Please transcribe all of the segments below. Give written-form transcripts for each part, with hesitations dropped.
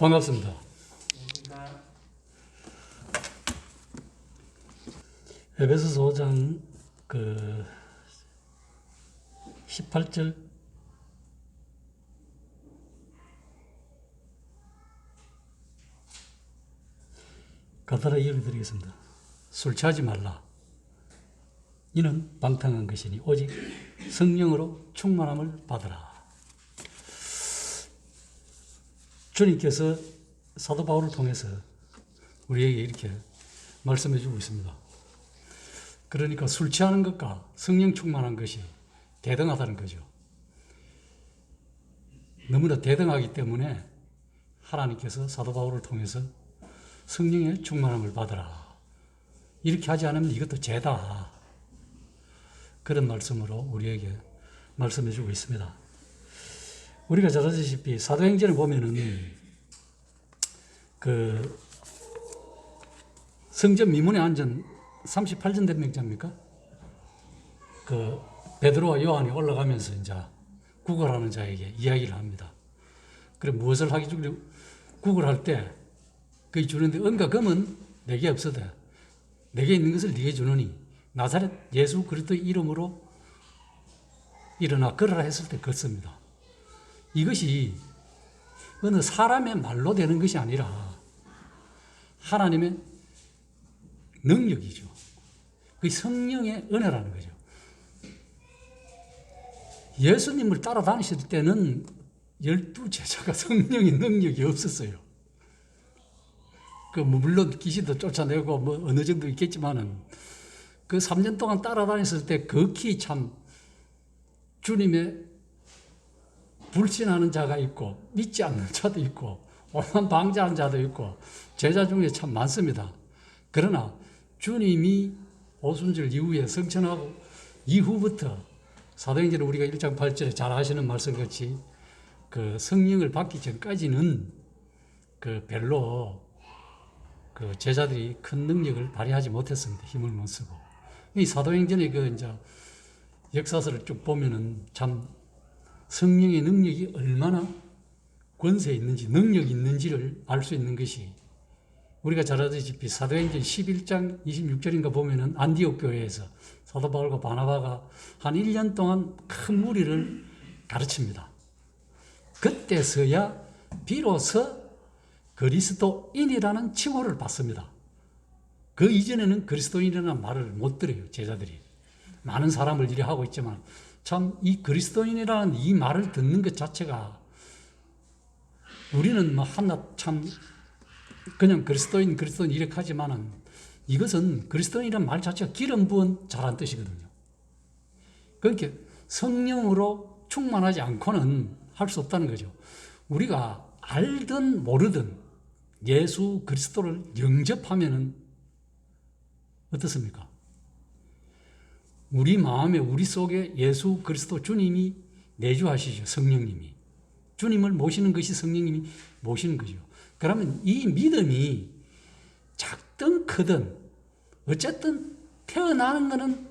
반갑습니다. 에베소서 5장 18절 가다라 이어드리겠습니다. 술 취하지 말라. 이는 방탕한 것이니 오직 성령으로 충만함을 받으라. 주님께서 사도 바울을 통해서 우리에게 이렇게 말씀해 주고 있습니다. 그러니까 술 취하는 것과 성령 충만한 것이 대등하다는 거죠. 너무나 대등하기 때문에 하나님께서 사도 바울을 통해서 성령의 충만함을 받으라. 이렇게 하지 않으면 이것도 죄다. 그런 말씀으로 우리에게 말씀해 주고 있습니다. 우리가 잘 아시다시피 사도행전을 보면은 성전 미문에 앉은 38전 대명자입니까? 베드로와 요한이 올라가면서 이제 구걸하는 자에게 이야기를 합니다. 그래 무엇을 하기 전에 구걸할 때 그이 주는데 은과 금은 내게 없어도 내게 있는 것을 네게 주노니 나사렛 예수 그리스도의 이름으로 일어나 걸어라 했을 때 걷습니다. 이것이 어느 사람의 말로 되는 것이 아니라 하나님의 능력이죠. 그 성령의 은혜라는 거죠. 예수님을 따라다니실 때는 12제자가 성령의 능력이 없었어요. 물론 귀신도 쫓아내고 어느 정도 있겠지만은 3년 동안 따라다녔을 때 극히 참 주님의 불신하는 자가 있고 믿지 않는 자도 있고 오만 방자한 자도 있고 제자 중에 참 많습니다. 그러나 주님이 오순절 이후에 성천하고 이후부터 사도행전 우리가 1장 8절에 잘 아시는 말씀같이 성령을 받기 전까지는 별로 제자들이 큰 능력을 발휘하지 못했습니다. 힘을 못 쓰고. 이 사도행전의 이제 역사서를 쭉 보면은 참 성령의 능력이 얼마나 권세 있는지, 능력이 있는지를 알 수 있는 것이 우리가 잘 아시다시피 사도행전 11장 26절인가 보면은 안디옥 교회에서 사도 바울과 바나바가 한 1년 동안 큰 무리를 가르칩니다. 그때서야 비로소 그리스도인이라는 칭호를 받습니다. 그 이전에는 그리스도인이라는 말을 못 들어요, 제자들이. 많은 사람을 이래 하고 있지만 참 이 그리스도인이라는 이 말을 듣는 것 자체가 우리는 하나 참 그냥 그리스도인 이렇게 하지만은 이것은 그리스도인이라는 말 자체가 기름 부은 자란 뜻이거든요. 그러니까 성령으로 충만하지 않고는 할 수 없다는 거죠. 우리가 알든 모르든 예수 그리스도를 영접하면은 어떻습니까? 우리 마음에 우리 속에 예수 그리스도 주님이 내주하시죠. 성령님이. 주님을 모시는 것이 성령님이 모시는 거죠. 그러면 이 믿음이 작든 크든 어쨌든 태어나는 것은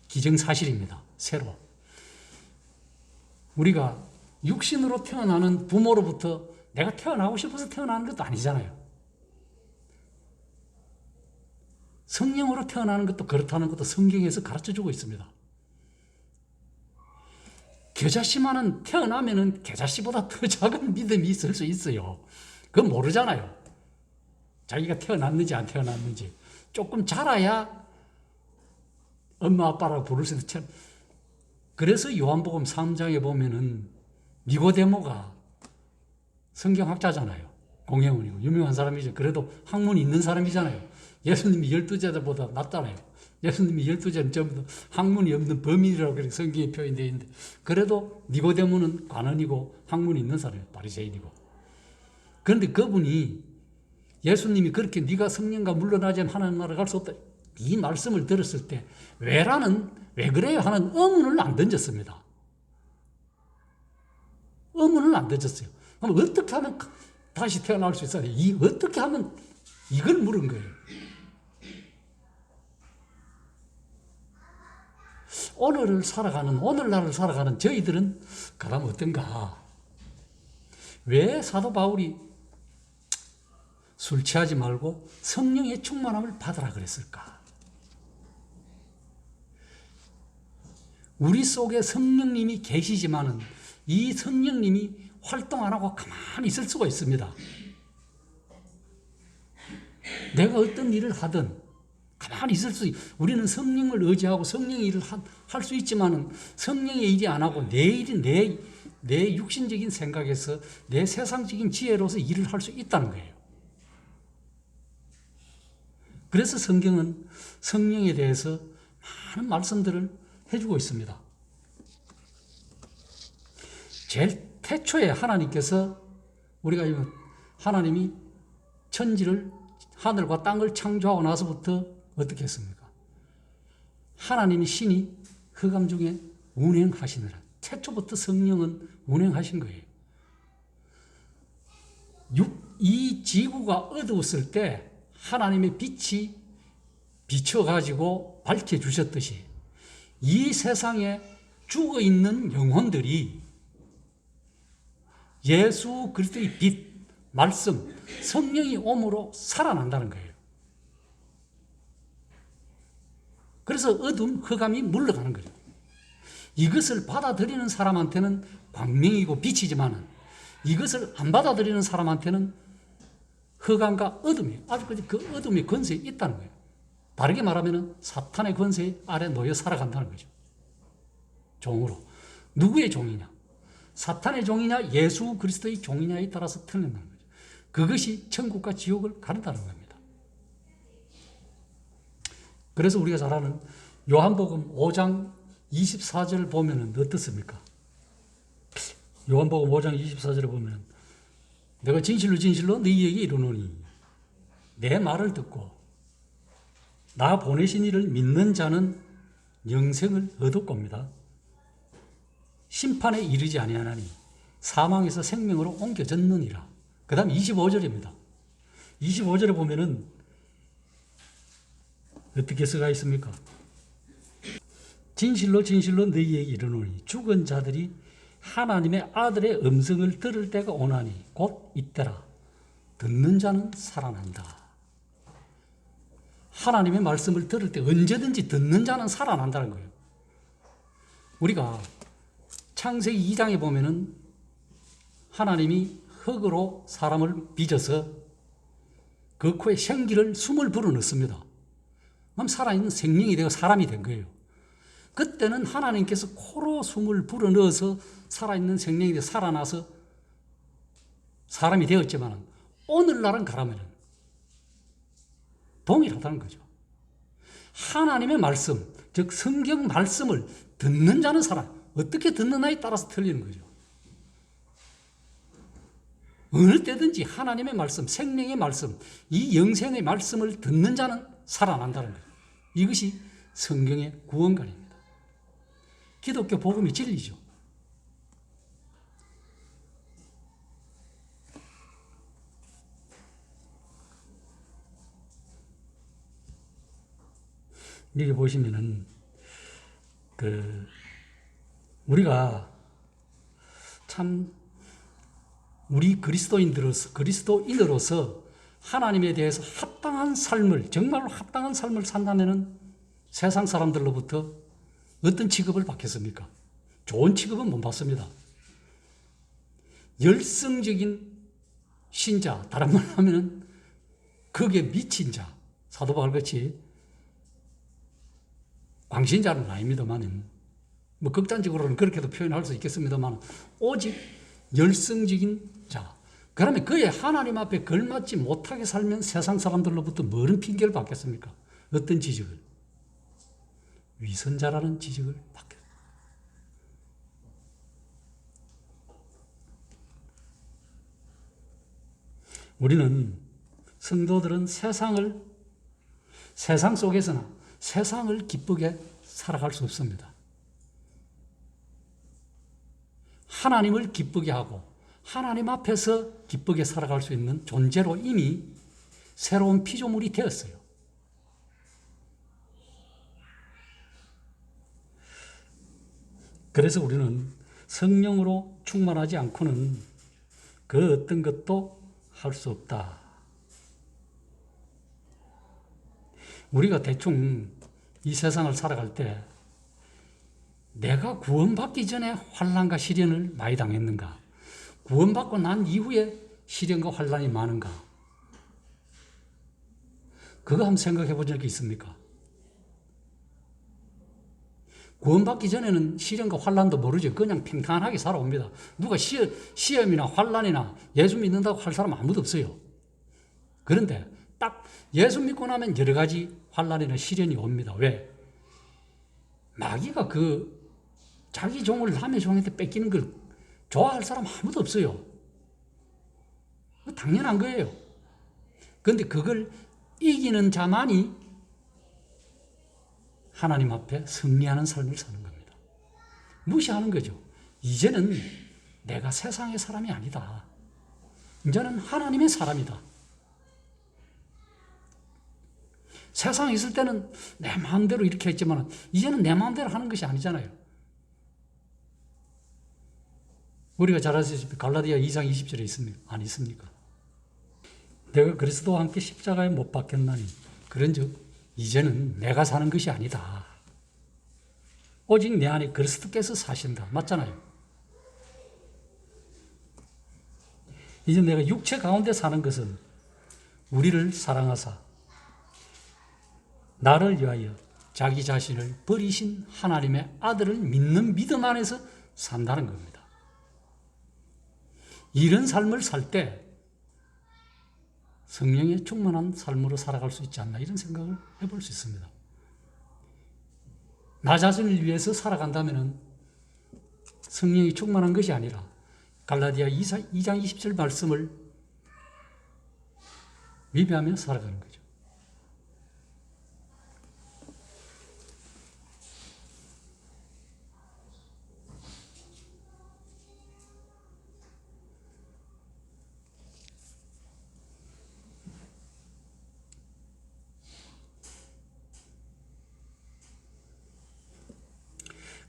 기정사실입니다. 새로. 우리가 육신으로 태어나는 부모로부터 내가 태어나고 싶어서 태어나는 것도 아니잖아요. 성령으로 태어나는 것도 그렇다는 것도 성경에서 가르쳐주고 있습니다. 겨자씨만은 태어나면은 겨자씨보다 더 작은 믿음이 있을 수 있어요. 그건 모르잖아요. 자기가 태어났는지 안 태어났는지. 조금 자라야 엄마 아빠라고 부를 수 있는. 그래서 요한복음 3장에 보면은 니고데모가 성경학자잖아요. 공회원이고 유명한 사람이죠. 그래도 학문이 있는 사람이잖아요. 예수님이 12제자보다 낫잖아요. 예수님이 12제자는 전부 다 학문이 없는 범인이라고 그렇게 성경에 표현되어 있는데 그래도 니고데모는 관원이고 학문이 있는 사람이에요. 바리새인이고. 그런데 그분이 예수님이 그렇게 네가 성령과 물러나지 않으면 하나님 나라에 갈 수 없다. 이 말씀을 들었을 때 왜 그래요 하는 의문을 안 던졌습니다. 의문을 안 던졌어요. 그럼 어떻게 하면 다시 태어날 수 있어요? 어떻게 하면 이걸 물은 거예요. 오늘날을 살아가는 저희들은 그럼 어떤가? 왜 사도 바울이 술 취하지 말고 성령의 충만함을 받으라 그랬을까? 우리 속에 성령님이 계시지만은 이 성령님이 활동 안 하고 가만히 있을 수가 있습니다. 내가 어떤 일을 하든 가만히 있을 수, 우리는 성령을 의지하고 성령의 일을 할 수 있지만은 성령의 일이 안 하고 내 일이 내 육신적인 생각에서 내 세상적인 지혜로서 일을 할 수 있다는 거예요. 그래서 성경은 성령에 대해서 많은 말씀들을 해주고 있습니다. 제일 태초에 하나님께서 우리가 하나님이 천지를 하늘과 땅을 창조하고 나서부터 어떻게 했습니까? 하나님이 신이 흑암 중에 운행하시느라 태초부터 성령은 운행하신 거예요. 이 지구가 어두웠을 때 하나님의 빛이 비춰가지고 밝혀주셨듯이 이 세상에 죽어있는 영혼들이 예수 그리스도의 빛, 말씀, 성령이 옴으로 살아난다는 거예요. 그래서 어둠, 흑암이 물러가는 거예요. 이것을 받아들이는 사람한테는 광명이고 빛이지만 이것을 안 받아들이는 사람한테는 흑암과 어둠이, 아직까지 그 어둠의 권세에 있다는 거예요. 다르게 말하면 사탄의 권세 아래 놓여 살아간다는 거죠. 종으로. 누구의 종이냐? 사탄의 종이냐 예수 그리스도의 종이냐에 따라서 틀린다는 거죠. 그것이 천국과 지옥을 가른다는 겁니다. 그래서 우리가 잘 아는 요한복음 5장 24절 보면 어떻습니까? 요한복음 5장 24절에 보면 내가 진실로 진실로 너희에게 이르노니 내 말을 듣고 나 보내신 이를 믿는 자는 영생을 얻을 겁니다. 심판에 이르지 아니하나니 사망에서 생명으로 옮겨졌느니라. 그 다음 25절입니다. 25절에 보면은 어떻게 쓰가 있습니까? 진실로 진실로 너희에게 이르노니 죽은 자들이 하나님의 아들의 음성을 들을 때가 오나니 곧 이때라. 듣는 자는 살아난다. 하나님의 말씀을 들을 때 언제든지 듣는 자는 살아난다는 거예요. 우리가 창세기 2장에 보면은 하나님이 흙으로 사람을 빚어서 그 코에 생기를 숨을 불어넣습니다. 그럼 살아있는 생명이 되고 사람이 된 거예요. 그때는 하나님께서 코로 숨을 불어넣어서 살아있는 생명이 되어 살아나서 사람이 되었지만 오늘날은 가라면 동일하다는 거죠. 하나님의 말씀, 즉 성경 말씀을 듣는 자는 살아. 어떻게 듣느냐에 따라서 틀리는 거죠. 어느 때든지 하나님의 말씀, 생명의 말씀, 이 영생의 말씀을 듣는 자는 살아난다는 거예요. 이것이 성경의 구원관입니다. 기독교 복음이 진리죠. 여기 보시면은 우리가 참 우리 그리스도인으로서 하나님에 대해서 합당한 삶을, 정말로 합당한 삶을 산다면은 세상 사람들로부터 어떤 취급을 받겠습니까? 좋은 취급은 못 받습니다. 열성적인 신자, 다른 말로 하면은 거기에 미친 자, 사도 바울같이 광신자는 아닙니다만, 뭐 극단적으로는 그렇게도 표현할 수 있겠습니다만, 오직 열성적인 자. 그러면 그의 하나님 앞에 걸맞지 못하게 살면 세상 사람들로부터 뭐는 핑계를 받겠습니까? 어떤 지적을? 위선자라는 지적을 받겠습니다. 우리는 성도들은 세상 속에서나 세상을 기쁘게 살아갈 수 없습니다. 하나님을 기쁘게 하고 하나님 앞에서 기쁘게 살아갈 수 있는 존재로 이미 새로운 피조물이 되었어요. 그래서 우리는 성령으로 충만하지 않고는 그 어떤 것도 할 수 없다. 우리가 대충 이 세상을 살아갈 때 내가 구원받기 전에 환난과 시련을 많이 당했는가? 구원받고 난 이후에 시련과 환난이 많은가? 그거 한번 생각해 본 적이 있습니까? 구원받기 전에는 시련과 환난도 모르죠. 그냥 평탄하게 살아옵니다. 누가 시험이나 환난이나 예수 믿는다고 할 사람 아무도 없어요. 그런데 딱 예수 믿고 나면 여러 가지 환난이나 시련이 옵니다. 왜? 마귀가 자기 종을 남의 종한테 뺏기는 걸 좋아할 사람 아무도 없어요. 당연한 거예요. 그런데 그걸 이기는 자만이 하나님 앞에 승리하는 삶을 사는 겁니다. 무시하는 거죠. 이제는 내가 세상의 사람이 아니다. 이제는 하나님의 사람이다. 세상에 있을 때는 내 마음대로 이렇게 했지만 이제는 내 마음대로 하는 것이 아니잖아요. 우리가 잘 아시다시피 갈라디아 2장 20절에 있습니까? 안 있습니까? 내가 그리스도와 함께 십자가에 못 박혔나니 그런즉 이제는 내가 사는 것이 아니다. 오직 내 안에 그리스도께서 사신다. 맞잖아요. 이제 내가 육체 가운데 사는 것은 우리를 사랑하사 나를 위하여 자기 자신을 버리신 하나님의 아들을 믿는 믿음 안에서 산다는 겁니다. 이런 삶을 살 때 성령의 충만한 삶으로 살아갈 수 있지 않나 이런 생각을 해볼 수 있습니다. 나 자신을 위해서 살아간다면 성령이 충만한 것이 아니라 갈라디아 2장 20절 말씀을 위배하며 살아가는 거죠.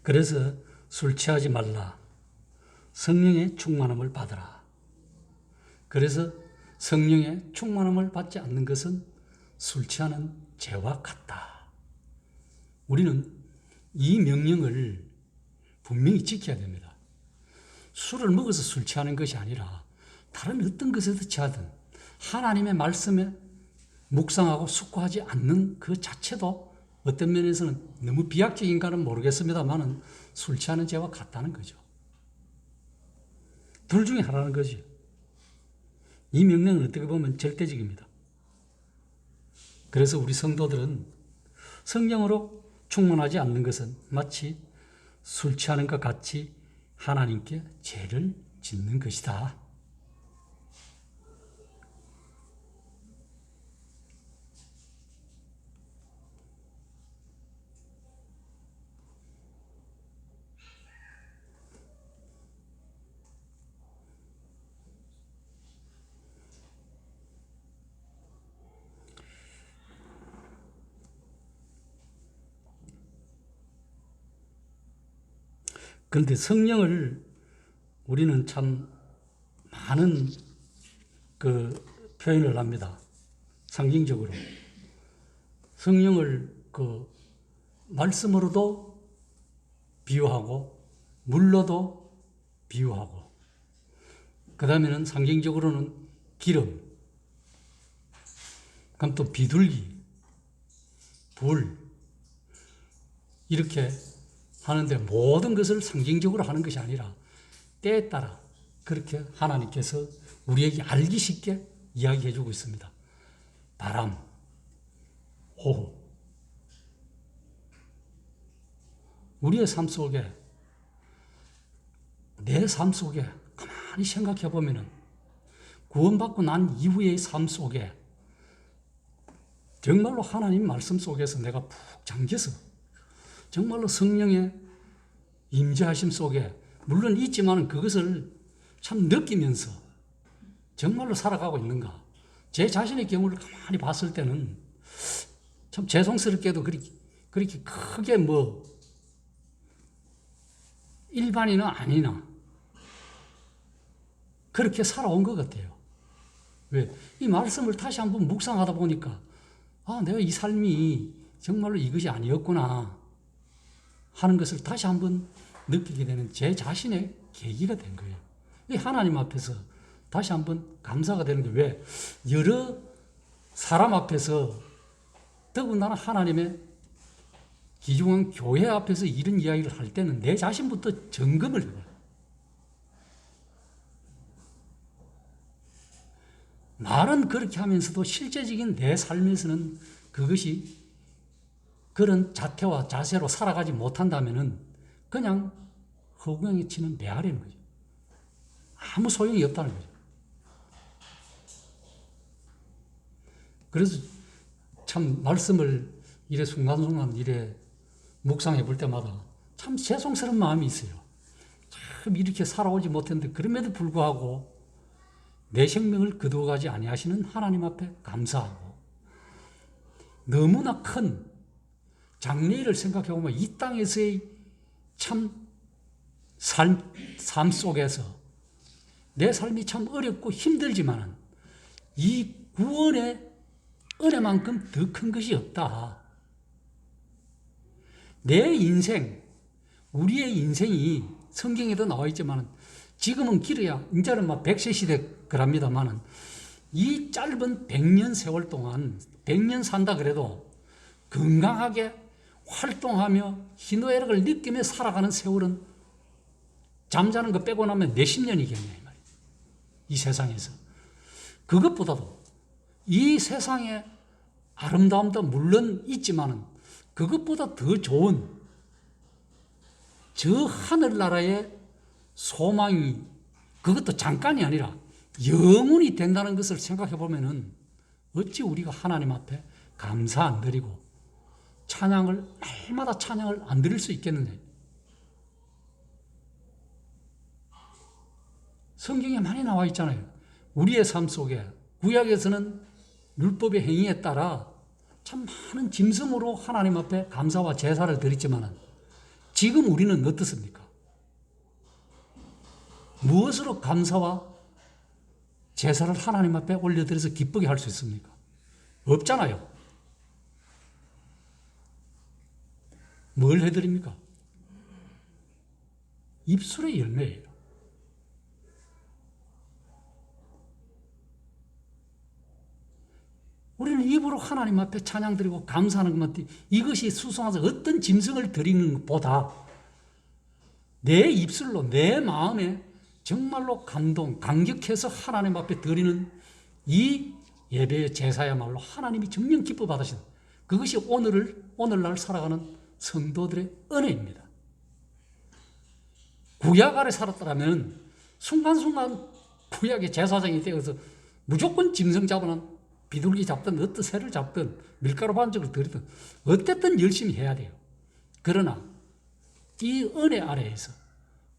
그래서 술 취하지 말라. 성령의 충만함을 받으라. 그래서 성령의 충만함을 받지 않는 것은 술 취하는 죄와 같다. 우리는 이 명령을 분명히 지켜야 됩니다. 술을 먹어서 술 취하는 것이 아니라 다른 어떤 것에도 취하든 하나님의 말씀에 묵상하고 숙고하지 않는 그 자체도 어떤 면에서는 너무 비약적인가는 모르겠습니다만 술 취하는 죄와 같다는 거죠. 둘 중에 하나는 거지. 이 명령은 어떻게 보면 절대적입니다. 그래서 우리 성도들은 성령으로 충만하지 않는 것은 마치 술 취하는 것 같이 하나님께 죄를 짓는 것이다. 그런데 성령을 우리는 참 많은 표현을 합니다. 상징적으로. 성령을 말씀으로도 비유하고, 물로도 비유하고, 그 다음에는 상징적으로는 기름, 그럼 또 비둘기, 불, 이렇게 하는데 모든 것을 상징적으로 하는 것이 아니라 때에 따라 그렇게 하나님께서 우리에게 알기 쉽게 이야기해 주고 있습니다. 바람, 호흡. 우리의 삶 속에, 내 삶 속에 가만히 생각해 보면은 구원받고 난 이후의 삶 속에 정말로 하나님 말씀 속에서 내가 푹 잠겨서 정말로 성령의 임재하심 속에 물론 있지만 그것을 참 느끼면서 정말로 살아가고 있는가. 제 자신의 경우를 가만히 봤을 때는 참 죄송스럽게도 그렇게 크게 일반인은 아니나 그렇게 살아온 것 같아요. 왜? 이 말씀을 다시 한번 묵상하다 보니까 아, 내가 이 삶이 정말로 이것이 아니었구나 하는 것을 다시 한번 느끼게 되는 제 자신의 계기가 된 거예요. 이 하나님 앞에서 다시 한번 감사가 되는 게 왜? 여러 사람 앞에서 더군다나 하나님의 귀중한 교회 앞에서 이런 이야기를 할 때는 내 자신부터 점검을 해봐요. 말은 그렇게 하면서도 실제적인 내 삶에서는 그것이 그런 자태와 자세로 살아가지 못한다면은 그냥 허구형에 치는 메아리는 거죠. 아무 소용이 없다는 거죠. 그래서 참 말씀을 이래 순간순간 이래 묵상해 볼 때마다 참 죄송스러운 마음이 있어요. 참 이렇게 살아오지 못했는데 그럼에도 불구하고 내 생명을 거두어가지 아니하시는 하나님 앞에 감사하고 너무나 큰 장래일을 생각해 보면 이 땅에서의 참 삶 속에서 내 삶이 참 어렵고 힘들지만 이 구원의 은혜만큼 더 큰 것이 없다. 내 인생, 우리의 인생이 성경에도 나와 있지만 지금은 길어야 이제는 막 100세 시대 그럽니다만 이 짧은 100년 세월 동안 100년 산다 그래도 건강하게 활동하며 희노애락을 느끼며 살아가는 세월은 잠자는 거 빼고 나면 몇십 년이겠네 이 말이에요. 이 세상에서. 그것보다도 이 세상의 아름다움도 물론 있지만 그것보다 더 좋은 저 하늘나라의 소망이 그것도 잠깐이 아니라 영원히 된다는 것을 생각해 보면은 어찌 우리가 하나님 앞에 감사 안 드리고 찬양을 날마다 찬양을 안 드릴 수 있겠느냐. 성경에 많이 나와 있잖아요. 우리의 삶 속에 구약에서는 율법의 행위에 따라 참 많은 짐승으로 하나님 앞에 감사와 제사를 드렸지만 지금 우리는 어떻습니까? 무엇으로 감사와 제사를 하나님 앞에 올려드려서 기쁘게 할 수 있습니까? 없잖아요. 뭘 해드립니까? 입술의 열매예요. 우리는 입으로 하나님 앞에 찬양드리고 감사하는 것만 이것이 수송해서 어떤 짐승을 드리는 것보다 내 입술로 내 마음에 정말로 감동, 감격해서 하나님 앞에 드리는 이 예배의 제사야말로 하나님이 정녕 기뻐 받으시는 그것이 오늘날 살아가는 성도들의 은혜입니다. 구약 아래 살았더라면 순간순간 구약의 제사장이 되어서 무조건 짐승 잡으면 비둘기 잡든 어떤 새를 잡든 밀가루 반죽을 드리든 어쨌든 열심히 해야 돼요. 그러나 이 은혜 아래에서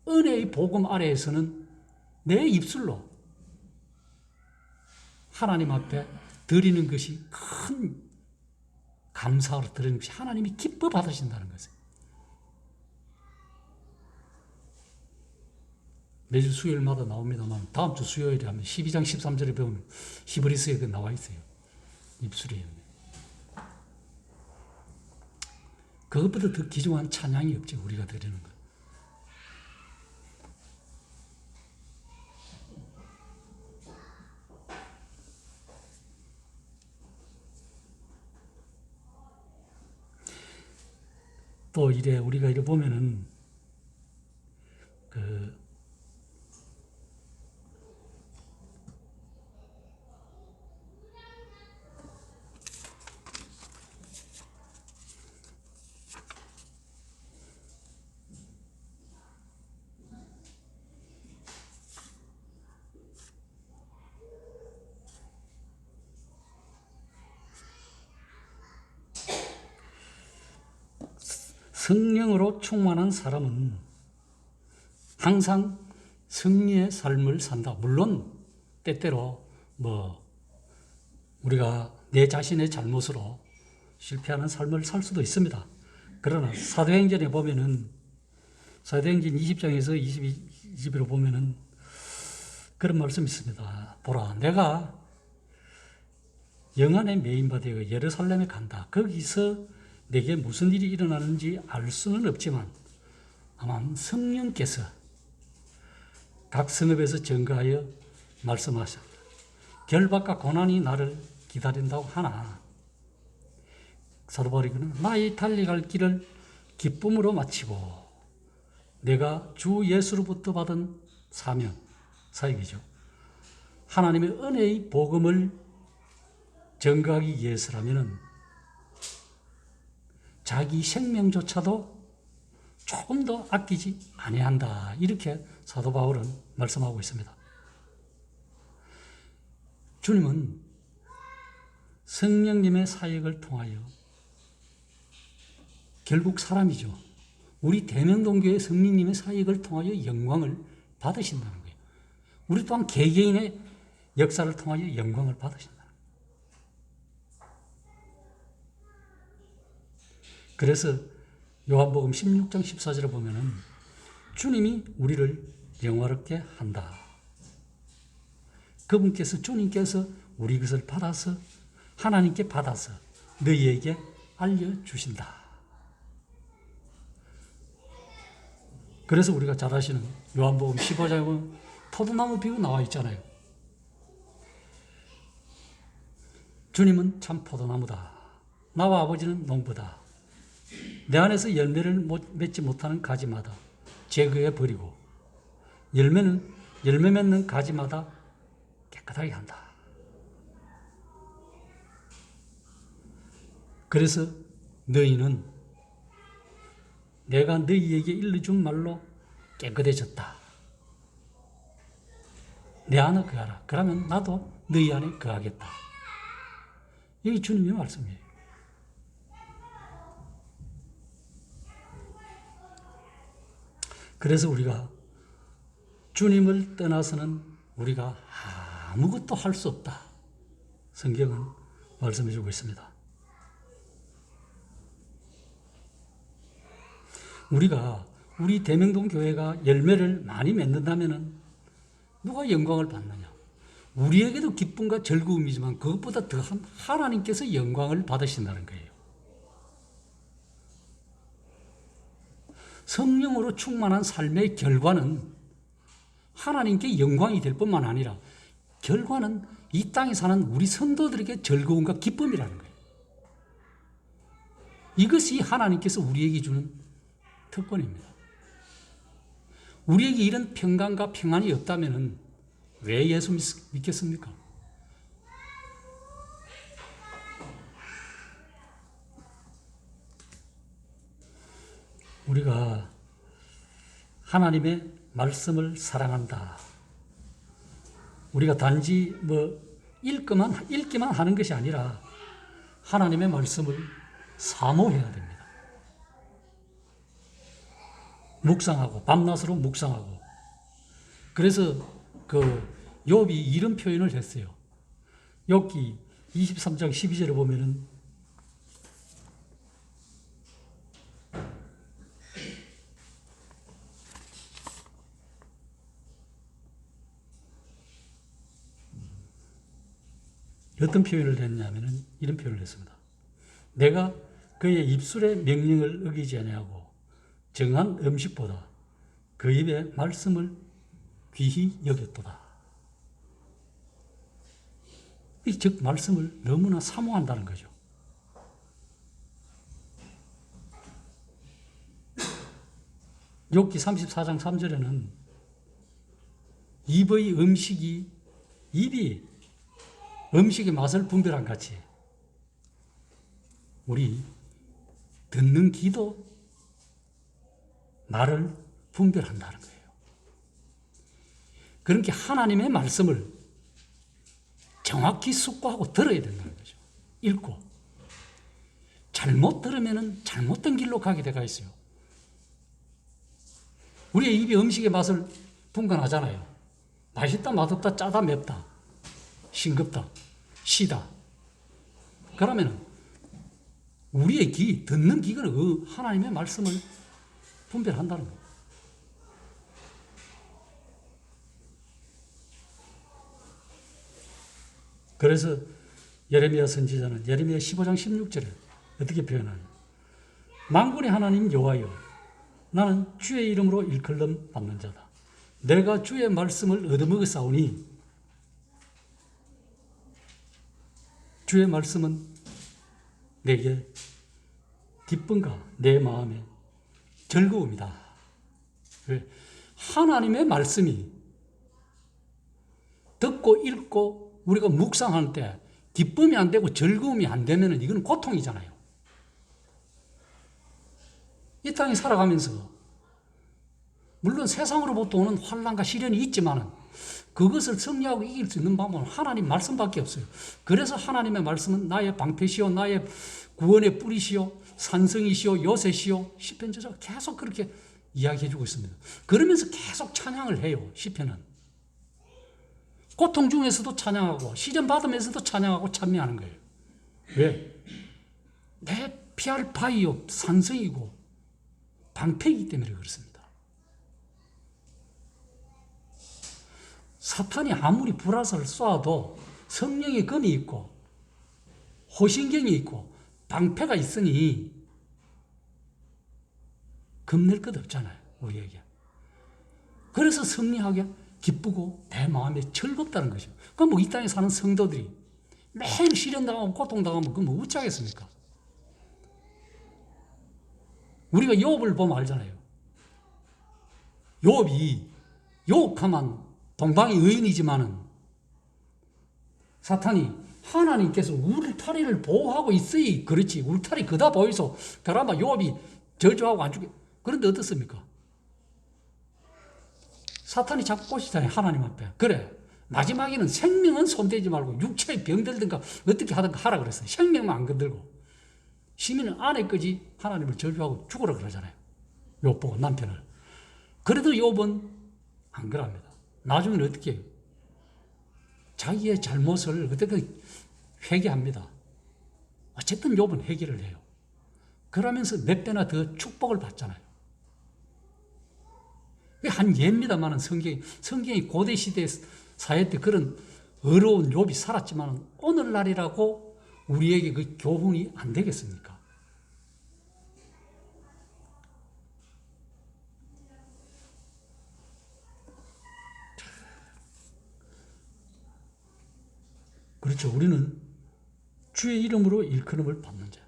은혜의 복음 아래에서는 내 입술로 하나님 앞에 드리는 것이 큰 감사로 드리는 것이 하나님이 기뻐 받으신다는 것이에요. 매주 수요일마다 나옵니다만 다음 주 수요일에 하면 12장 13절에 배우면 히브리서에 그 나와 있어요. 입술이. 그것보다 더 귀중한 찬양이 없지 우리가 드리는 것. 또 우리가 이래 보면은 성령으로 충만한 사람은 항상 승리의 삶을 산다. 물론 때때로 우리가 내 자신의 잘못으로 실패하는 삶을 살 수도 있습니다. 그러나 사도행전에 보면은 사도행전 20장에서 22절로 보면은 그런 말씀이 있습니다. 보라, 내가 영안에 메인바되어 예루살렘에 간다. 거기서 내게 무슨 일이 일어나는지 알 수는 없지만 아마 성령께서 각 성읍에서 증거하여 말씀하셨다. 결박과 고난이 나를 기다린다고 하나 사도 바울이 나의 달려갈 길을 기쁨으로 마치고 내가 주 예수로부터 받은 사명, 사역이죠. 하나님의 은혜의 복음을 전가하기 위해서라면 자기 생명조차도 조금 더 아끼지 아니한다. 이렇게 사도 바울은 말씀하고 있습니다. 주님은 성령님의 사역을 통하여 결국 사람이죠. 우리 대명동교회 성령님의 사역을 통하여 영광을 받으신다는 거예요. 우리 또한 개개인의 역사를 통하여 영광을 받으신다. 그래서 요한복음 16장 14절에 보면은 주님이 우리를 영화롭게 한다. 그분께서 주님께서 우리 것을 받아서 하나님께 받아서 너희에게 알려주신다. 그래서 우리가 잘 아시는 요한복음 15장에 보면 포도나무 비유 나와 있잖아요. 주님은 참 포도나무다. 나와 아버지는 농부다. 내 안에서 열매를 맺지 못하는 가지마다 제거해 버리고 열매 맺는 가지마다 깨끗하게 한다. 그래서 너희는 내가 너희에게 일러준 말로 깨끗해졌다. 내 안에 거하라. 그러면 나도 너희 안에 거하겠다. 이게 주님의 말씀이에요. 그래서 우리가 주님을 떠나서는 우리가 아무것도 할 수 없다. 성경은 말씀해 주고 있습니다. 우리 대명동 교회가 열매를 많이 맺는다면 누가 영광을 받느냐? 우리에게도 기쁨과 즐거움이지만 그것보다 더한 하나님께서 영광을 받으신다는 거예요. 성령으로 충만한 삶의 결과는 하나님께 영광이 될 뿐만 아니라 결과는 이 땅에 사는 우리 성도들에게 즐거움과 기쁨이라는 거예요. 이것이 하나님께서 우리에게 주는 특권입니다. 우리에게 이런 평강과 평안이 없다면 왜 예수 믿겠습니까? 우리가 하나님의 말씀을 사랑한다. 우리가 단지 읽기만 하는 것이 아니라 하나님의 말씀을 사모해야 됩니다. 묵상하고 밤낮으로 묵상하고. 그래서 욥이 이런 표현을 했어요. 욥기 23장 12절에 보면은 어떤 표현을 했냐면은 이런 표현을 했습니다. 내가 그의 입술의 명령을 어기지 아니하고 정한 음식보다 그 입의 말씀을 귀히 여겼도다. 즉 말씀을 너무나 사모한다는 거죠. 욥기 34장 3절에는 입이 음식의 맛을 분별한 같이 우리 듣는 귀도 말을 분별한다는 거예요. 그러니까 하나님의 말씀을 정확히 숙고하고 들어야 된다는 거죠. 읽고. 잘못 들으면 잘못된 길로 가게 되어 있어요. 우리의 입이 음식의 맛을 분간하잖아요. 맛있다, 맛없다, 짜다, 맵다, 싱겁다, 시다. 그러면 우리의 듣는 귀가 하나님의 말씀을 분별한다는 거예요. 그래서 예레미야 선지자는 예레미야 15장 16절에 어떻게 표현하냐. 만군의 하나님 여호와여, 나는 주의 이름으로 일컬음 받는 자다. 내가 주의 말씀을 얻어먹었사오니 주의 말씀은 내게 기쁨과 내 마음에 즐거움이다. 왜? 하나님의 말씀이 듣고 읽고 우리가 묵상할 때 기쁨이 안 되고 즐거움이 안 되면 이건 고통이잖아요. 이 땅에 살아가면서 물론 세상으로부터 오는 환난과 시련이 있지만 그것을 승리하고 이길 수 있는 방법은 하나님 말씀밖에 없어요. 그래서 하나님의 말씀은 나의 방패시오, 나의 구원의 뿌리시오, 산성이시오, 요새시오. 시편 저자가 계속 그렇게 이야기해주고 있습니다. 그러면서 계속 찬양을 해요. 시편은 고통 중에서도 찬양하고 시련 받으면서도 찬양하고 찬미하는 거예요. 왜? 내 피할 바위요 산성이고 방패이기 때문에 그렇습니다. 사탄이 아무리 불화살을 쏘아도 성령의 검이 있고 호신경이 있고 방패가 있으니 겁낼 것 없잖아요, 우리에게. 그래서 승리하게 기쁘고 내 마음에 즐겁다는 거죠. 그럼 뭐 이 땅에 사는 성도들이 매일 시련당하고 고통당하면 그건 뭐 어쩌겠습니까? 우리가 욥을 보면 알잖아요. 욥이 욕하면 동방의 의인이지만은 사탄이 하나님께서 울타리를 보호하고 있으니 그렇지 울타리 그다 보이소 그나마 욥이 저주하고 안 죽게. 그런데 어떻습니까? 사탄이 자꾸 꼬시잖아요, 하나님 앞에. 그래, 마지막에는 생명은 손대지 말고 육체에 병들든가 어떻게 하든가 하라 그랬어요. 생명만 안 건들고. 시민은 아내까지 하나님을 저주하고 죽으라 그러잖아요. 욥 보고 남편을. 그래도 욥은 안 그럽니다. 나중에는 어떻게 해요? 자기의 잘못을 어떻게 회개합니다. 어쨌든 욥은 회개를 해요. 그러면서 몇 배나 더 축복을 받잖아요. 한 예입니다만 성경이 고대 시대 사회 때 그런 어려운 욥이 살았지만 오늘날이라고 우리에게 그 교훈이 안 되겠습니까? 그렇죠. 우리는 주의 이름으로 일컬음을 받는 자.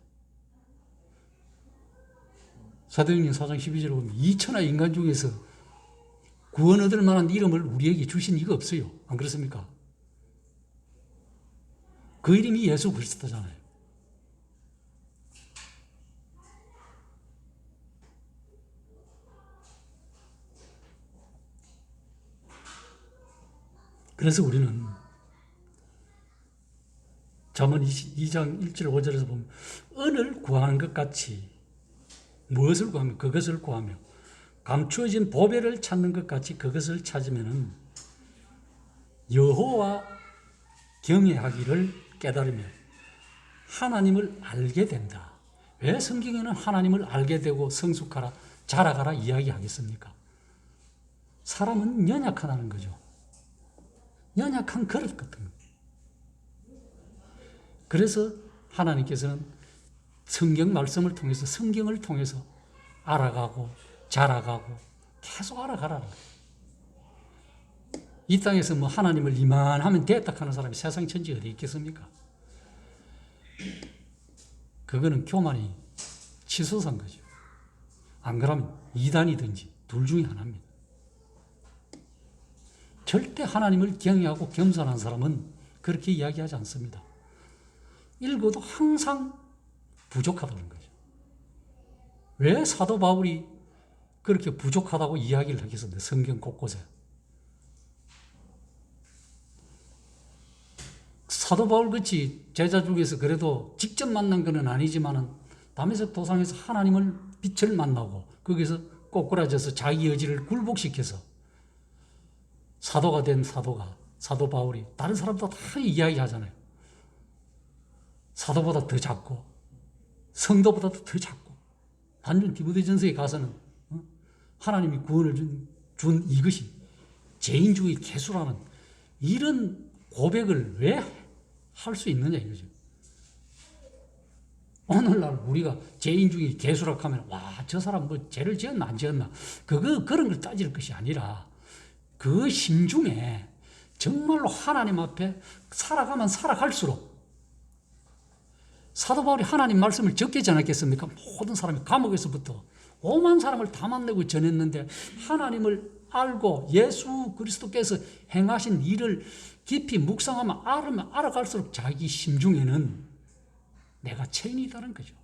사도행전 4장 12절에 보면 2천하 인간 중에서 구원 얻을 만한 이름을 우리에게 주신 이가 없어요. 안 그렇습니까? 그 이름이 예수 그리스도잖아요. 그래서 우리는 잠언 2장 1절 5절에서 보면 은을 구하는 것 같이 무엇을 구하며 그것을 구하며 감추어진 보배를 찾는 것 같이 그것을 찾으면 여호와 경외하기를 깨달으며 하나님을 알게 된다. 왜 성경에는 하나님을 알게 되고 성숙하라, 자라가라 이야기하겠습니까? 사람은 연약하다는 거죠. 연약한 그릇 같은 거. 그래서 하나님께서는 성경 말씀을 통해서 성경을 통해서 알아가고 자라가고 계속 알아가라는 거예요. 이 땅에서 뭐 하나님을 이만하면 됐다 하는 사람이 세상 천지 어디 있겠습니까? 그거는 교만이 치솟은 거죠. 안 그러면 이단이든지 둘 중에 하나입니다. 절대 하나님을 경외하고 겸손한 사람은 그렇게 이야기하지 않습니다. 읽어도 항상 부족하다는 거죠. 왜 사도 바울이 그렇게 부족하다고 이야기를 하겠습니까? 성경 곳곳에. 사도 바울같이 제자 중에서 그래도 직접 만난 건 아니지만 다메섹 도상에서 하나님을 빛을 만나고 거기서 꼬꾸라져서 자기 의지를 굴복시켜서 사도가 된 사도 바울이 다른 사람도 다 이야기하잖아요. 사도보다 더 작고 성도보다 더 작고 단순 디모데전서에 가서는 하나님이 구원을 준 이것이 죄인주의 개수라는 이런 고백을 왜 할 수 있느냐 이거죠. 오늘날 우리가 죄인 중에 개수락하면 와, 저 사람 뭐 죄를 지었나 안 지었나 그런 걸 따질 것이 아니라 그 심중에 정말로 하나님 앞에 살아가면 살아갈수록 사도 바울이 하나님 말씀을 적게 전했겠습니까? 모든 사람이 감옥에서부터 오만 사람을 다 만나고 전했는데 하나님을 알고 예수 그리스도께서 행하신 일을 깊이 묵상하면 알아갈수록 자기 심중에는 내가 죄인이라는 거죠.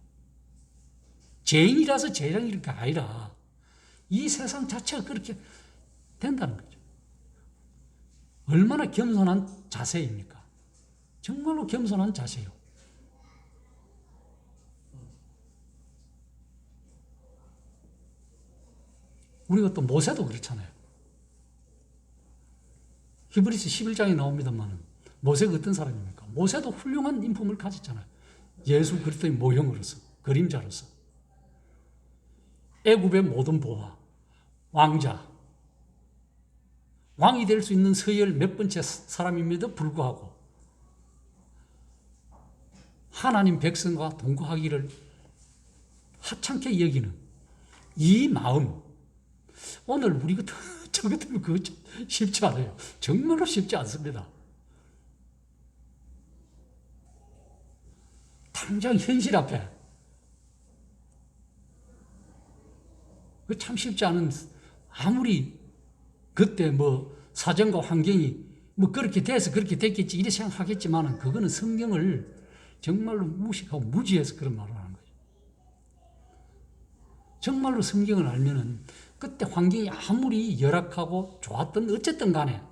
죄인이라서 죄인일 게 아니라 이 세상 자체가 그렇게 된다는 거죠. 얼마나 겸손한 자세입니까? 정말로 겸손한 자세요. 우리가 또 모세도 그렇잖아요. 히브리서 11장에 나옵니다만 모세가 어떤 사람입니까? 모세도 훌륭한 인품을 가졌잖아요. 예수 그리스도의 모형으로서, 그림자로서. 애굽의 모든 보화, 왕자, 왕이 될 수 있는 서열 몇 번째 사람임에도 불구하고 하나님 백성과 동거하기를 하찮게 여기는 이 마음, 오늘 우리가 저것 때문에 그거 쉽지 않아요. 정말로 쉽지 않습니다. 당장 현실 앞에 그 참 쉽지 않은, 아무리 그때 뭐 사정과 환경이 뭐 그렇게 돼서 그렇게 됐겠지 이래 생각하겠지만은 그거는 성경을 정말로 무식하고 무지해서 그런 말을 하는 거죠. 정말로 성경을 알면은 그때 환경이 아무리 열악하고 좋았던 어쨌든 간에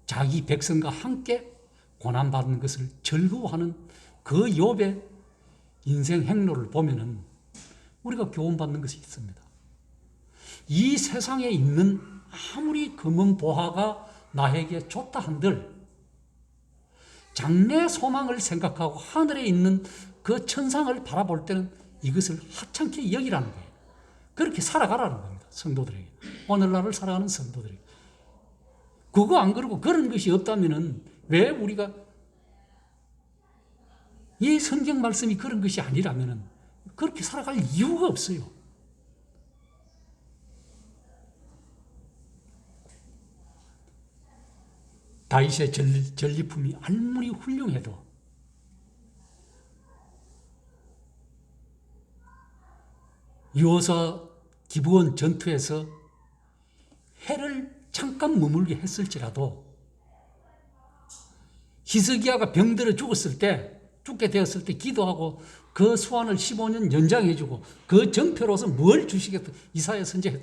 자기 백성과 함께 고난받는 것을 즐거워하는 그 욥의 인생 행로를 보면은 우리가 교훈받는 것이 있습니다. 이 세상에 있는 아무리 금은 보화가 나에게 좋다 한들 장래 소망을 생각하고 하늘에 있는 그 천상을 바라볼 때는 이것을 하찮게 여기라는 거예요. 그렇게 살아가라는 겁니다. 성도들에게. 오늘날을 살아가는 성도들에게. 그거 안 그러고 그런 것이 없다면은 왜 우리가 이 성경 말씀이 그런 것이 아니라면은 그렇게 살아갈 이유가 없어요. 다윗의 전리품이 아무리 훌륭해도 여호수아 기브온 전투에서 해를 잠깐 머물게 했을지라도 히스기야가 병들어 죽게 되었을 때 기도하고 그 수완을 15년 연장해주고 그 정표로서 뭘 주시겠다. 이사야 선지자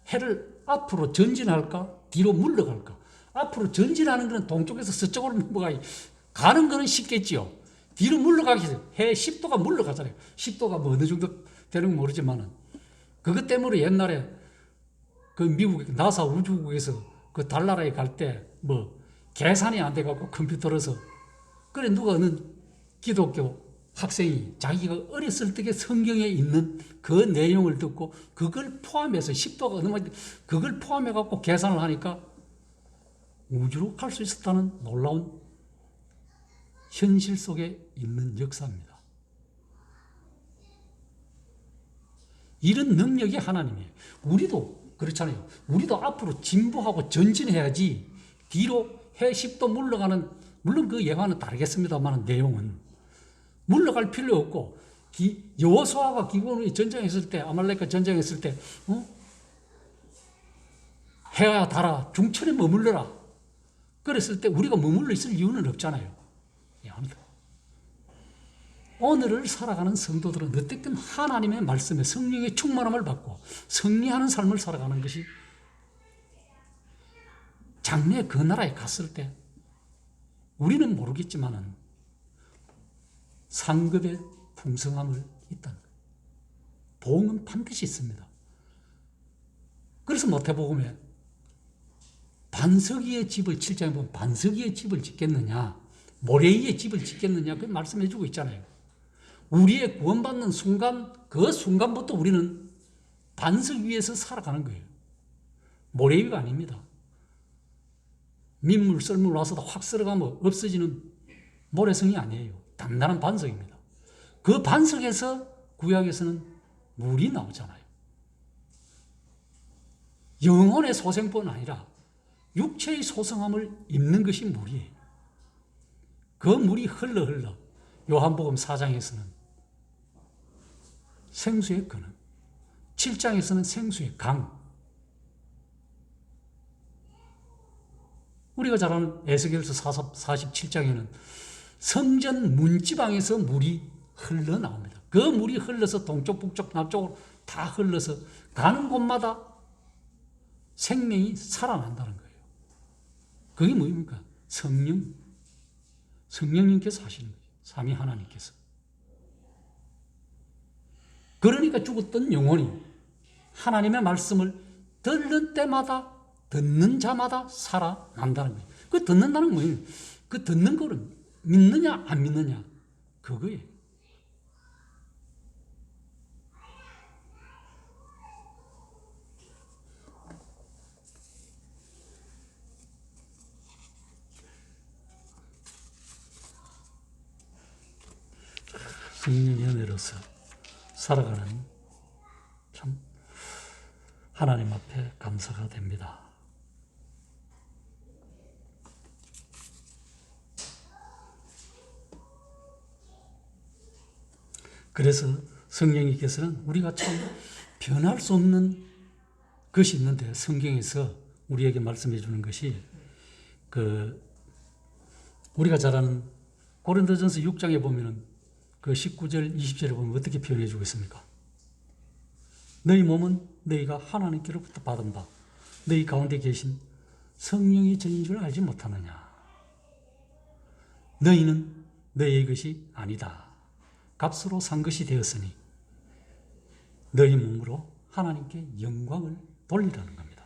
해를 앞으로 전진할까 뒤로 물러갈까. 앞으로 전진하는 것은 동쪽에서 서쪽으로 가는 것은 쉽겠지요. 뒤로 물러가기 해 10도가 물러가잖아요. 10도가 뭐 어느 정도 되는 건 모르지만은 그것 때문에 옛날에 그 미국 나사 우주국에서 그 달나라에 갈 때 뭐 계산이 안 돼갖고 컴퓨터로서 그래 누가 어느 기독교 학생이 자기가 어렸을 적에 성경에 있는 그 내용을 듣고 그걸 포함해서 10도가 어느 말 그걸 포함해갖고 계산을 하니까 우주로 갈 수 있었다는 놀라운 현실 속에 있는 역사입니다. 이런 능력이 하나님이에요. 우리도 그렇잖아요. 우리도 앞으로 진보하고 전진해야지 뒤로 해 10도 물러가는, 물론 그 예화는 다르겠습니다만 내용은 물러갈 필요 없고 여호수아가 기브온에 전쟁했을 때 아말렉과 전쟁했을 때 해야 달아 중천에 머물러라 그랬을 때 우리가 머물러 있을 이유는 없잖아요. 아무튼 오늘을 살아가는 성도들은 어쨌든 하나님의 말씀에 성령의 충만함을 받고 승리하는 삶을 살아가는 것이 장래 그 나라에 갔을 때 우리는 모르겠지만은 상급의 풍성함을 있다는 거예요. 보응은 반드시 있습니다. 그래서 모태복음에 반석이의 집을 7장에 보면 반석이의 집을 짓겠느냐 모래 위에 집을 짓겠느냐 그 말씀해 주고 있잖아요. 우리의 구원받는 순간 그 순간부터 우리는 반석 위에서 살아가는 거예요. 모래 위가 아닙니다. 민물 썰물 와서도 확 썰어가면 없어지는 모래성이 아니에요. 단단한 반석입니다. 그 반석에서 구약에서는 물이 나오잖아요. 영혼의 소생뿐 아니라 육체의 소성함을 입는 것이 물이에요. 그 물이 흘러 요한복음 4장에서는 생수의 근원, 7장에서는 생수의 강, 우리가 잘 아는 에스겔서 47장에는 성전 문지방에서 물이 흘러나옵니다. 그 물이 흘러서 동쪽, 북쪽, 남쪽으로 다 흘러서 가는 곳마다 생명이 살아난다는 거예요. 그게 뭐입니까? 성령님께서 하시는 거예요. 삼위 하나님께서. 그러니까 죽었던 영혼이 하나님의 말씀을 듣는 때마다 듣는 자마다 살아난다는 거예요. 그 듣는다는 건 뭐예요? 그 듣는 거를 믿느냐 안 믿느냐 그거예요. 성령의 은혜로서 살아가는 참 하나님 앞에 감사가 됩니다. 그래서 성령님께서는 우리가 참 변할 수 없는 것이 있는데 성경에서 우리에게 말씀해 주는 것이 우리가 잘 아는 고린도전서 6장에 보면은 그 19절 20절에 보면 어떻게 표현해 주고 있습니까? 너희 몸은 너희가 하나님께로부터 받은 바 너희 가운데 계신 성령이 전인 줄 알지 못하느냐. 너희는 너희의 것이 아니다. 값으로 산 것이 되었으니 너희 몸으로 하나님께 영광을 돌리라는 겁니다.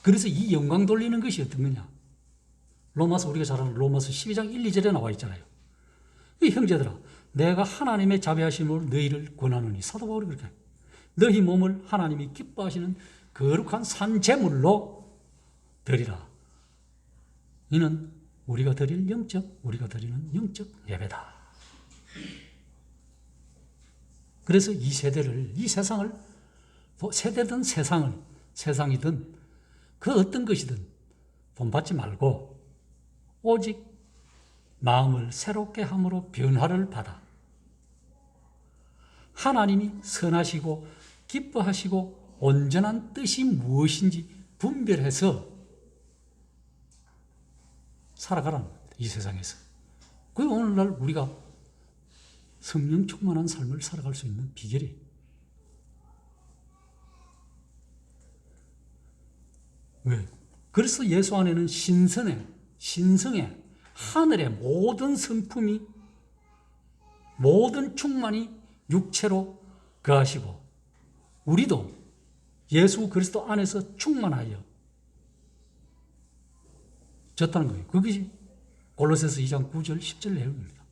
그래서 이 영광 돌리는 것이 어떤 거냐? 로마서 우리가 잘 아는 로마서 12장 1, 2절에 나와 있잖아요. 이 형제들아 내가 하나님의 자비하심으로 너희를 권하노니 사도 바울이 그렇게 너희 몸을 하나님이 기뻐하시는 거룩한 산제물로 드리라. 이는 우리가 드리는 영적 예배다. 그래서 이 세상을 세대든 세상이든 그 어떤 것이든 본받지 말고 오직 마음을 새롭게 함으로 변화를 받아 하나님이 선하시고 기뻐하시고 온전한 뜻이 무엇인지 분별해서 살아가라는 겁니다. 이 세상에서. 그게 오늘날 우리가 성령 충만한 삶을 살아갈 수 있는 비결이에요. 왜? 그래서 예수 안에는 신성의 하늘의 모든 성품이 모든 충만이 육체로 거하시고 우리도 예수 그리스도 안에서 충만하여 졌다는 거예요. 그것이 골로새서 2장 9절 10절 내용입니다.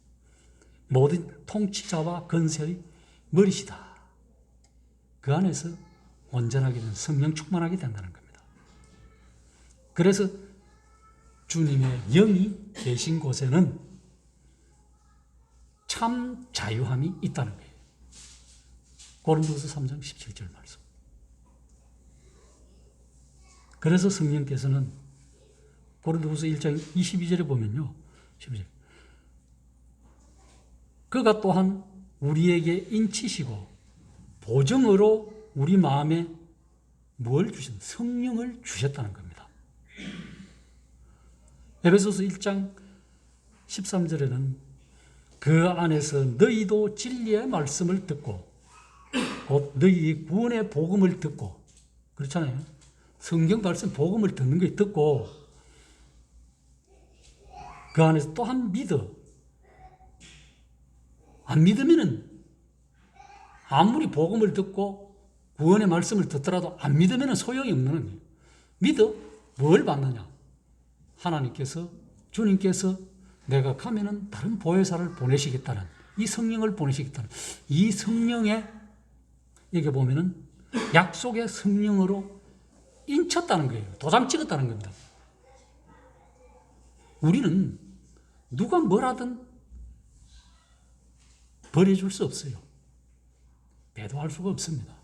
모든 통치자와 권세의 머리시다. 그 안에서 온전하게 된 성령 충만하게 된다는 겁니다. 그래서 주님의 영이 계신 곳에는 참 자유함이 있다는 거예요. 고린도서 3장 17절 말씀. 그래서 성령께서는 고린도서 1장 22절에 보면요. 12절. 그가 또한 우리에게 인치시고 보증으로 우리 마음에 뭘 주신 성령을 주셨다는 겁니다. 에베소서 1장 13절에는 그 안에서 너희도 진리의 말씀을 듣고 곧 너희 구원의 복음을 듣고 그렇잖아요. 성경 말씀 복음을 듣는 거 듣고 그 안에서 또한 믿어. 안 믿으면은 아무리 복음을 듣고 구원의 말씀을 듣더라도 안 믿으면은 소용이 없는 거예요. 믿어 뭘 받느냐? 하나님께서 주님께서 내가 가면은 다른 보혜사를 보내시겠다는 이 성령을 보내시겠다는 이 성령의 여기 보면은 약속의 성령으로 인쳤다는 거예요. 도장 찍었다는 겁니다. 우리는 누가 뭘 하든 버려줄 수 없어요. 배도할 수가 없습니다.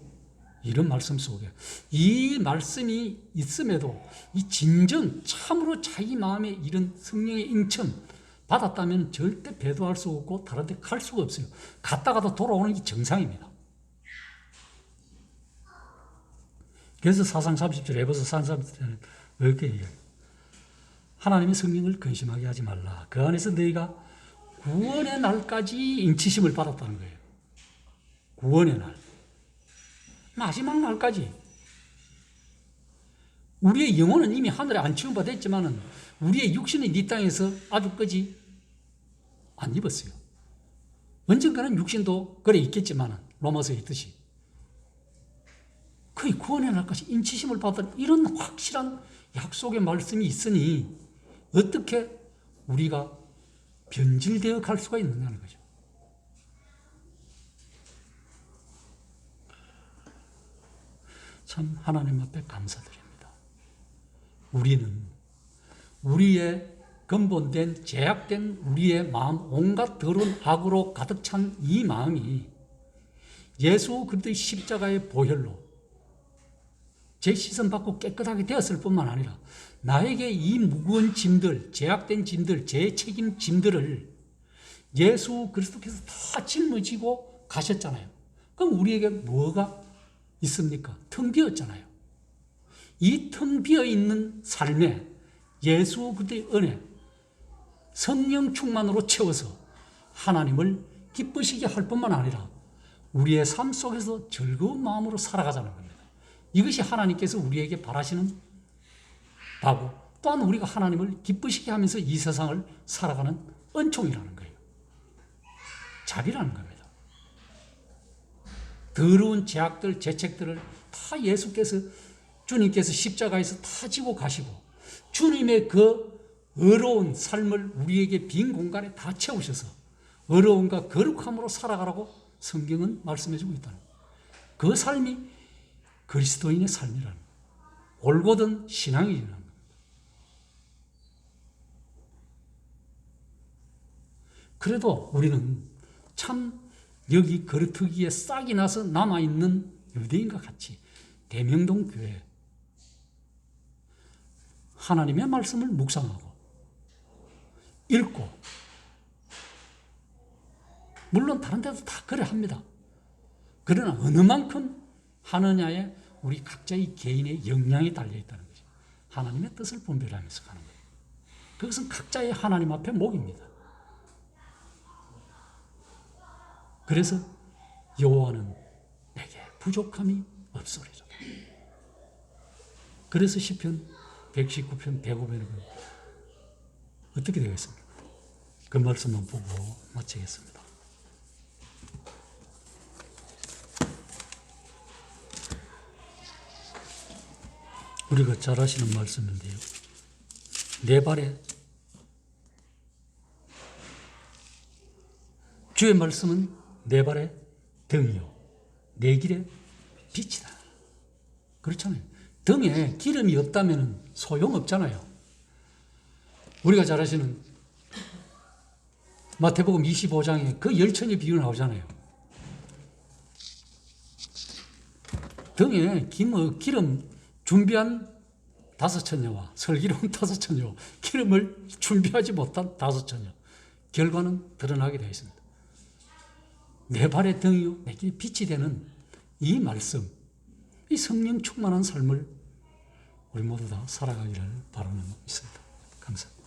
이런 말씀 속에 이 말씀이 있음에도 이 진정 참으로 자기 마음에 이런 성령의 인천 받았다면 절대 배도할 수 없고 다른 데 갈 수가 없어요. 갔다가도 돌아오는 게 정상입니다. 그래서 사상 30절 에베소 33절에는 이렇게 얘기해요. 하나님의 성령을 근심하게 하지 말라. 그 안에서 너희가 구원의 날까지 인치심을 받았다는 거예요. 구원의 날. 마지막 날까지. 우리의 영혼은 이미 하늘에 안치운바 됐지만은 우리의 육신은 이 땅에서 아주까지 안 입었어요. 언젠가는 육신도 그래 있겠지만은 로마서에 있듯이 거의 구원의 날까지 인치심을 받은 이런 확실한 약속의 말씀이 있으니 어떻게 우리가 변질되어 갈 수가 있느냐는 거죠. 참 하나님 앞에 감사드립니다. 우리는 우리의 근본된 제약된 우리의 마음, 온갖 더러운 악으로 가득 찬 이 마음이 예수 그리스도의 십자가의 보혈로 제 시선 받고 깨끗하게 되었을 뿐만 아니라 나에게 이 무거운 짐들, 제약된 짐들, 제 책임 짐들을 예수 그리스도께서 다 짊어지고 가셨잖아요. 그럼 우리에게 뭐가 있습니까? 텅 비었잖아요. 이 텅 비어 있는 삶에 예수 그리스도의 은혜, 성령 충만으로 채워서 하나님을 기쁘시게 할 뿐만 아니라 우리의 삶 속에서 즐거운 마음으로 살아가자는 겁니다. 이것이 하나님께서 우리에게 바라시는 바고 또한 우리가 하나님을 기쁘시게 하면서 이 세상을 살아가는 은총이라는 거예요. 자비라는 겁니다. 더러운 제약들, 죄책들을 다 예수께서, 주님께서 십자가에서 다 지고 가시고 주님의 그 어려운 삶을 우리에게 빈 공간에 다 채우셔서 어려움과 거룩함으로 살아가라고 성경은 말씀해주고 있다는 거예요. 그 삶이 그리스도인의 삶이라는 거예요. 올곧은 신앙이라는 겁니다. 그래도 우리는 참 여기 거르트기에 싹이 나서 남아있는 유대인과 같이 대명동 교회 하나님의 말씀을 묵상하고 읽고 물론 다른 데도 다 그래 합니다. 그러나 어느 만큼 하느냐에 우리 각자의 개인의 역량이 달려있다는 거죠. 하나님의 뜻을 분별하면서 가는 거예요. 그것은 각자의 하나님 앞에 목입니다. 그래서 여호와는 내게 부족함이 없으리라. 그래서 시편 119편 105편은 어떻게 되겠습니까? 그 말씀만 보고 마치겠습니다. 우리가 잘 아시는 말씀인데요. 내 발에 주의 말씀은 내 발에 등이요 내 길에 빛이다. 그렇잖아요. 등에 기름이 없다면 소용없잖아요. 우리가 잘 아시는 마태복음 25장에 그 열천의 비유 나오잖아요. 등에 기름 준비한 5처녀와 슬기로운 5처녀와 기름을 준비하지 못한 5처녀. 결과는 드러나게 되어 있습니다. 내 발의 등이요 내 길에 빛이 되는 이 말씀, 이 성령 충만한 삶을 우리 모두 다 살아가기를 바라는 있습니다. 감사합니다.